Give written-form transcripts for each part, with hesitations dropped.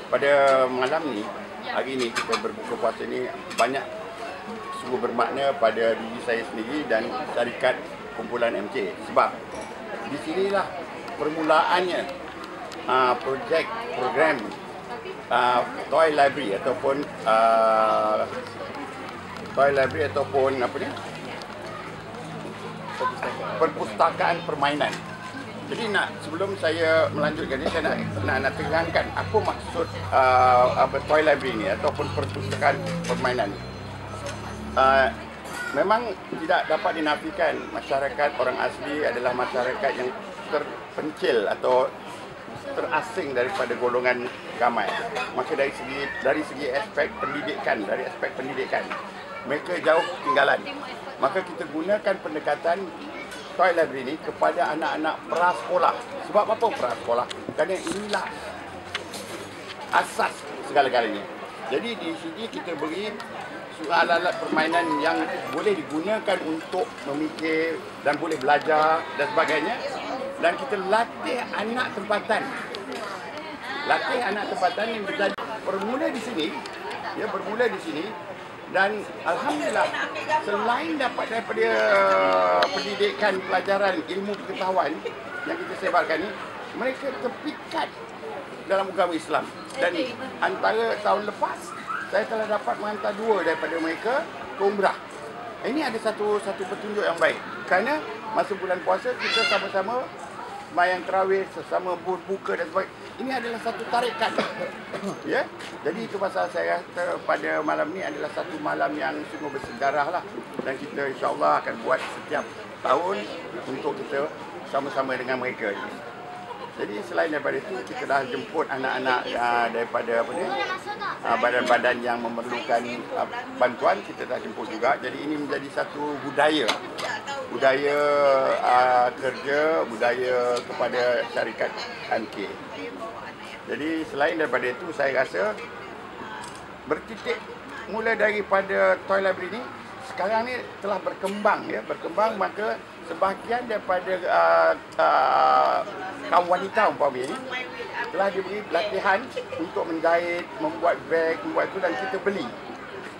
pada malam ni, hari ni kita berbuka puasa ni banyak sungguh bermakna pada diri saya sendiri dan syarikat kumpulan MK. Sebab di sinilah permulaannya program toy library ataupun apa ni? Perpustakaan permainan. Jadi sebelum saya melanjutkan ni, saya nak terangkan apa maksud toy library ni ataupun perpustakaan permainan ni. Memang tidak dapat dinafikan masyarakat orang asli adalah masyarakat yang terpencil atau terasing daripada golongan ramai. Maka dari segi aspek pendidikan, mereka jauh ketinggalan. Maka kita gunakan pendekatan toy library ini kepada anak-anak prasekolah. Sebab apa prasekolah? Kerana inilah asas segala-galanya. Jadi di sini kita beri alat-alat permainan yang boleh digunakan untuk memikir dan boleh belajar dan sebagainya. Dan kita latih anak tempatan. Yang bermula di sini. Dan alhamdulillah, selain dapat daripada pendidikan pelajaran ilmu pengetahuan yang kita sebarkan ni, mereka terpikat dalam agama Islam. Dan antara tahun lepas, saya telah dapat menghantar 2 daripada mereka ke umrah. Ini ada satu petunjuk yang baik. Kerana masa bulan puasa kita sama-sama sembahyang tarawih, sesama berbuka dan sebagainya. Ini adalah satu tarikan. Ya. Jadi itu pasal saya kata pada malam ni adalah satu malam yang sungguh bersejarah lah. Dan kita insya-Allah akan buat setiap tahun untuk kita sama-sama dengan mereka. Jadi selain daripada itu, kita dah jemput anak-anak daripada badan-badan yang memerlukan bantuan, kita dah jemput juga. Jadi ini menjadi satu budaya kerja, budaya kepada syarikat MK. Jadi selain daripada itu, saya rasa bertitik mula daripada toy library ini sekarang ni telah berkembang, maka sebahagian daripada kaum wanita umpamanya ini telah diberi latihan untuk menjahit, membuat beg, membuat itu, dan kita beli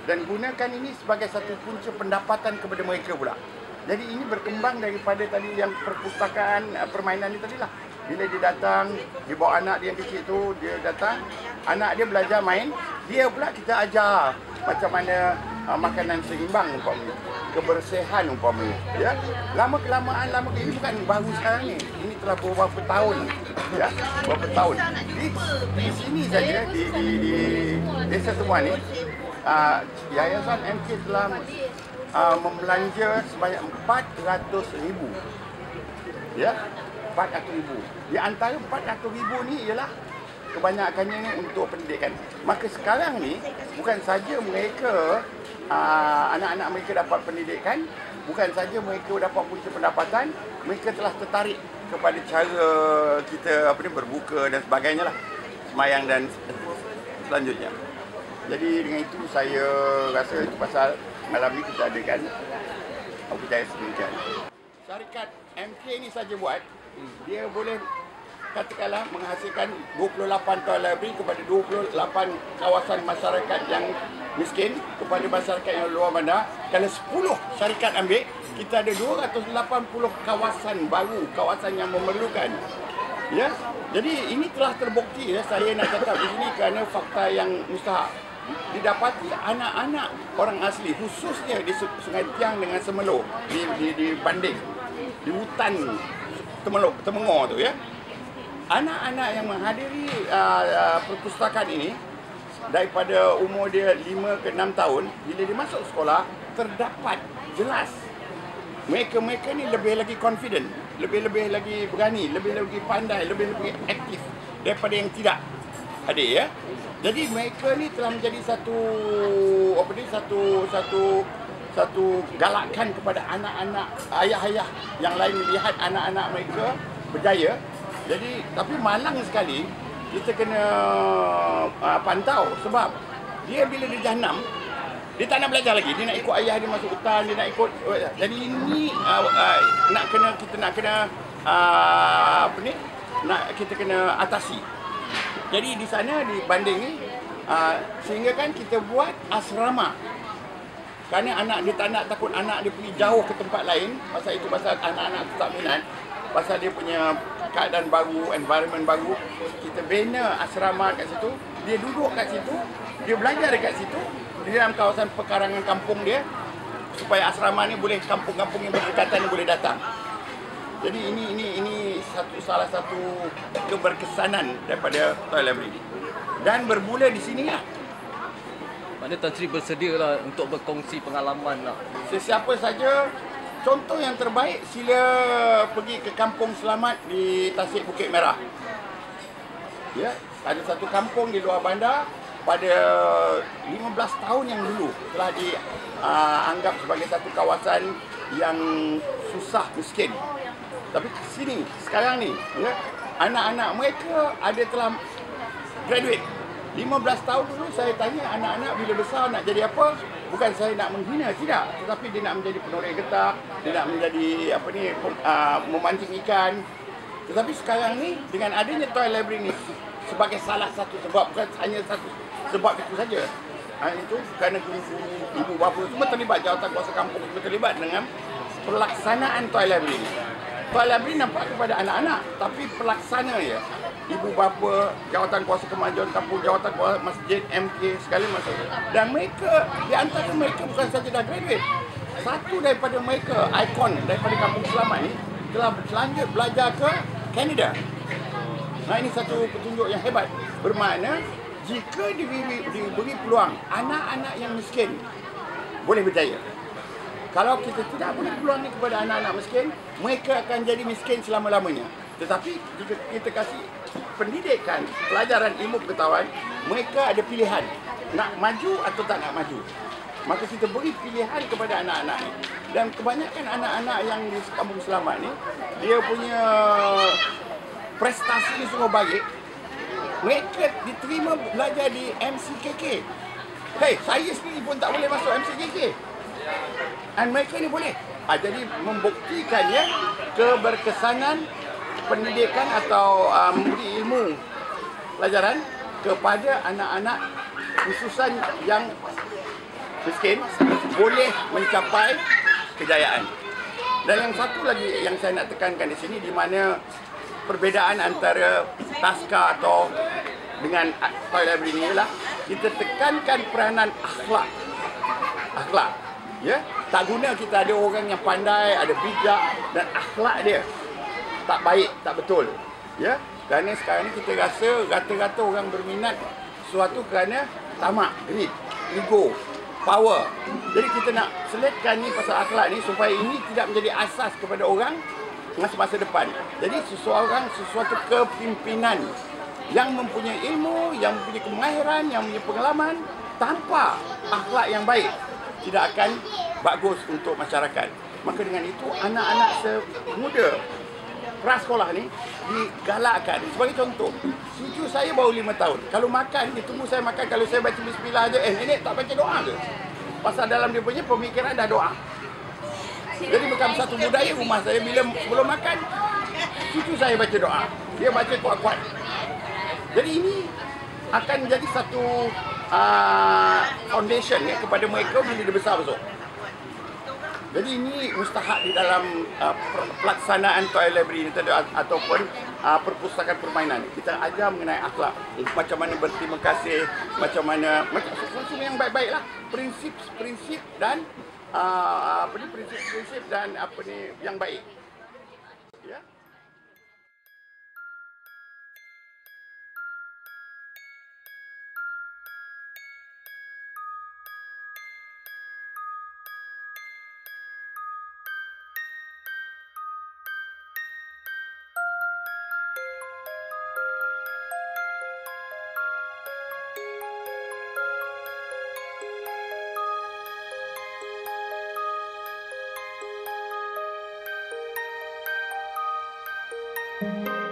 dan gunakan ini sebagai satu punca pendapatan kepada mereka pula. Jadi ini berkembang daripada tadi yang perpustakaan permainan ni tadilah. Bila dia datang, dia bawa anak dia yang kecil tu, dia datang, anak dia belajar main, dia pula kita ajar macam mana makanan seimbang umpamanya, kebersihan umpamanya, ya. Lama-kelamaan ini bukan baru sekarang ni. Ini telah beberapa tahun, ya, beberapa tahun. Di sini saja di Desa Temuan ni, Yayasan MK telah membelanja sebanyak 400,000. Ya. 400,000. Di antara 400,000 ni ialah kebanyakannya ni untuk pendidikan. Maka sekarang ni bukan saja mereka anak-anak mereka dapat pendidikan, bukan saja mereka dapat punca pendapatan, mereka telah tertarik kepada cara kita berbuka dan sebagainya lah, sembahyang dan selanjutnya. Jadi dengan itu saya rasa itu pasal malam ni kita adakan upaya sedemikian. Syarikat MK ni saja buat, dia boleh katakanlah menghasilkan 28 toy library kepada 28 kawasan masyarakat yang miskin, kepada masyarakat yang luar bandar. Kalau 10 syarikat ambil, kita ada 280 kawasan baru, kawasan yang memerlukan. Ya. Jadi ini telah terbukti, ya, saya nak cakap di sini kerana fakta yang mustahak. Didapati anak-anak orang asli, khususnya di Sungai Tiang dengan Semelo, di Banding, di hutan Temengor tu, ya. Anak-anak yang menghadiri perpustakaan ini daripada umur dia 5 ke 6 tahun, bila dia masuk sekolah, terdapat jelas mereka ni lebih lagi confident, lebih lagi berani, lebih lagi pandai, lebih aktif daripada yang tidak hadir, ya. Jadi mereka ni telah menjadi satu galakan kepada anak-anak ayah-ayah yang lain melihat anak-anak mereka berjaya. Jadi tapi malang sekali kita kena pantau, sebab dia bila dia dah 6, dia tak nak belajar lagi, dia nak ikut ayah dia masuk hutan, dia nak ikut. Jadi ini kita kena atasi. Jadi di sana di Banding ni sehingga kan kita buat asrama. Kerana anak dia tak nak, takut anak dia pergi jauh ke tempat lain. Pasal itu pasal anak-anak tu tak minat. Pasal dia punya keadaan baru, environment baru. Kita bina asrama kat situ. Dia duduk kat situ. Dia belajar dekat situ. Di dalam kawasan pekarangan kampung dia. Supaya asrama ni boleh, kampung-kampung yang berdekatan ni boleh datang. Jadi ini salah satu keberkesanan daripada Toy Library ini. Dan bermula di sini lah. Maknanya Tan Sri bersedia lah untuk berkongsi pengalaman lah. Sesiapa saja, contoh yang terbaik sila pergi ke Kampung Selamat di Tasik Bukit Merah. Ya, ada satu kampung di luar bandar pada 15 tahun yang dulu telah dianggap sebagai satu kawasan yang susah miskin. Tapi sini sekarang ni, ya, anak-anak mereka ada telah graduate. 15 tahun dulu saya tanya anak-anak bila besar nak jadi apa? Bukan saya nak menghina, tidak. Tetapi dia nak menjadi penoreh getah, dia nak menjadi memancing ikan. Tetapi sekarang ni dengan adanya Toy Library ni sebagai salah satu sebab, bukan hanya satu sebab itu saja. Itu kerana guru-guru, ibu bapa semua terlibat, jawatan kuasa kampung semua terlibat dengan pelaksanaan Toy Library ni. Toy Library nampak kepada anak-anak, tapi pelaksana ya, ibu bapa, jawatan kuasa kemajuan kampung, jawatan kuasa masjid, MK, segala macam. Dan mereka, di antara mereka bukan saja dah graduate. Satu daripada mereka, ikon daripada Kampung Selamat ni, telah selanjut belajar ke Kanada. Nah, ini satu petunjuk yang hebat. Bermakna, jika diberi peluang, anak-anak yang miskin boleh berjaya. Kalau kita tidak beri peluang ni kepada anak-anak miskin, mereka akan jadi miskin selama-lamanya. Tetapi jika kita kasih pendidikan, pelajaran ilmu pengetahuan, mereka ada pilihan nak maju atau tak nak maju. Maka kita beri pilihan kepada anak-anak ni. Dan kebanyakan anak-anak yang di Kampung Selamat ni, dia punya prestasi ni semua baik. Mereka diterima belajar di MCKK. Hei, saya sendiri pun tak boleh masuk MCKK. Dan mereka ni boleh. Jadi membuktikannya keberkesanan pendidikan atau memberi ilmu pelajaran kepada anak-anak khususan yang miskin boleh mencapai kejayaan. Dan yang satu lagi yang saya nak tekankan di sini, di mana perbezaan antara Taska atau dengan Toy Library ini ialah kita tekankan peranan akhlak. Akhlak. Ya, tak guna kita ada orang yang pandai, ada bijak dan akhlak dia tak baik, tak betul. Ya, kerana sekarang ni kita rasa rata-rata orang berminat sesuatu kerana tamak, greed, ego, power. Jadi kita nak selitkan ni pasal akhlak ni supaya ini tidak menjadi asas kepada orang masa depan. Jadi sesuatu kepimpinan yang mempunyai ilmu, yang mempunyai kemahiran, yang mempunyai pengalaman tanpa akhlak yang baik tidak akan bagus untuk masyarakat. Maka dengan itu anak-anak semuda prasekolah ni digalakkan. Sebagai contoh, cucu saya baru 5 tahun. Kalau makan, dia tunggu saya makan. Kalau saya baca bismillah aja, nenek tak baca doa ke? Pasal dalam dia punya pemikiran dah doa. Jadi bukan satu budaya rumah saya, bila sebelum makan, cucu saya baca doa. Dia baca kuat-kuat. Jadi ini akan menjadi satu foundation ya, kepada mereka bila dia besar-besar. Jadi ini mustahak di dalam pelaksanaan Toy Library ini ataupun perpustakaan permainan. Kita ajar mengenai akhlak, macam mana berterima kasih, macam mana sesuatu yang baik-baik lah, prinsip-prinsip dan prinsip-prinsip dan yang baik. Ya. Thank you.